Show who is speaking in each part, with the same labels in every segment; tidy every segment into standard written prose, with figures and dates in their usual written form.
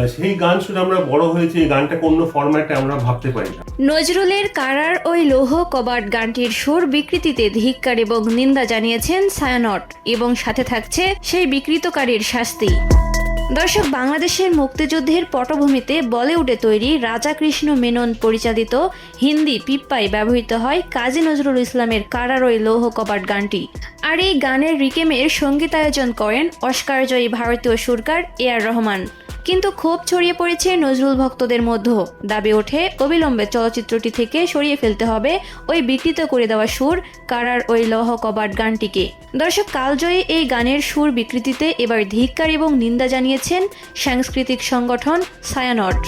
Speaker 1: সেই গান শুনে আমরা বড় হয়েছি, এই গানটাকে অন্য ফরম্যাটে আমরা ভাবতে পারি না।
Speaker 2: নজরুলের কারার ওই লৌহ কবাট গানটির সুর বিকৃতিতে ধিক্কার এবং নিন্দা জানিয়েছেন ছায়ানট, এবং সাথে থাকছে সেই বিকৃতকারীর শাস্তি। দর্শক, বাংলাদেশের মুক্তিযুদ্ধের পটভূমিতে বলিউডে তৈরি রাজা কৃষ্ণ মেনন পরিচালিত হিন্দি পিপ্পায় ব্যবহৃত হয় কাজী নজরুল ইসলামের কারার ওই লৌহ কবাট গানটি। আর এই গানের রিকেমের সঙ্গীতায়োজন করেন অস্কারজয়ী ভারতীয় সুরকার এ.আর রহমান। কিন্তু ক্ষোভ ছড়িয়ে পড়েছে নজরুল ভক্তদের মধ্যে। দাবি ওঠে অবিলম্বে চলচ্চিত্রটি থেকে সরিয়ে ফেলতে হবে ওই বিকৃত করে দেওয়া সুর কারার ওই লৌহ কবাট গানটিকে। দর্শক, কালজয়ী এই গানের সুর বিকৃতিতে এবার ধিক্কার এবং নিন্দা জানিয়েছেন সাংস্কৃতিক সংগঠন ছায়ানট।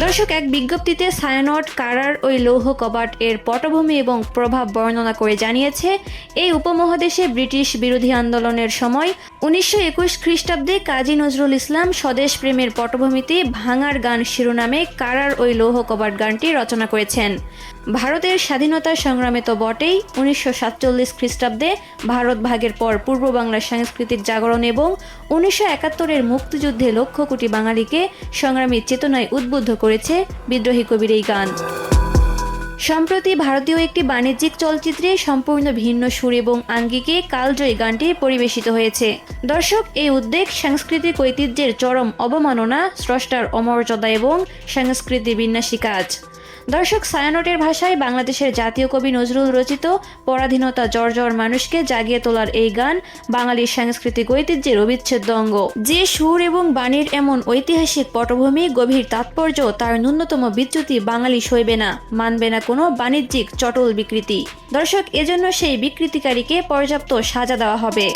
Speaker 2: দর্শক, এক বিজ্ঞপ্তিতে ছায়ানট কারার ওই লৌহ কবাট এর পটভূমি এবং প্রভাব বর্ণনা করে জানিয়েছে, এই উপমহাদেশে ব্রিটিশ বিরোধী আন্দোলনের সময় 1921 খ্রিস্টাব্দে কাজী নজরুল ইসলাম স্বদেশ প্রেমের পটভূমিতে ভাঙার গান শিরোনামে কারার ওই লৌহ কবাট গানটি রচনা করেছেন। ভারতের স্বাধীনতা সংগ্রামে তো বটেই, 1947 খ্রিস্টাব্দে ভারত ভাগের পর পূর্ব বাংলার সাংস্কৃতিক জাগরণ এবং 1971-এর মুক্তিযুদ্ধে লক্ষ কোটি বাঙালিকে সংগ্রামী চেতনায় উদ্বুদ্ধ করেছে বিদ্রোহী কবির এই গান। সম্প্রতি ভারতীয় একটি বাণিজ্যিক চলচ্চিত্রে সম্পূর্ণ ভিন্ন সুর এবং আঙ্গিকে কালজয়ী গানটি পরিবেশিত হয়েছে। দর্শক, এই উদ্যোগ সাংস্কৃতিক ঐতিহ্যের চরম অবমাননা, স্রষ্টার অমর্যাদা এবং সংস্কৃতি বিন্যাসী কাজ। দর্শক, ছায়ানটের ভাষায় বাংলাদেশের জাতীয় কবি নজরুল রচিত পরাধীনতা জর্জর মানুষকে জাগিয়ে তোলার এই গান বাঙালির সাংস্কৃতিক ঐতিহ্যের অবিচ্ছেদ্য অঙ্গ। যে সুর এবং বাণীর এমন ঐতিহাসিক পটভূমি, গভীর তাৎপর্য, তার ন্যূনতম বিচ্যুতি বাঙালি সইবে না, মানবে না কোনো বাণিজ্যিক চটল বিকৃতি। দর্শক, এজন্য সেই বিকৃতিকারীকে পর্যাপ্ত সাজা দেওয়া হবে।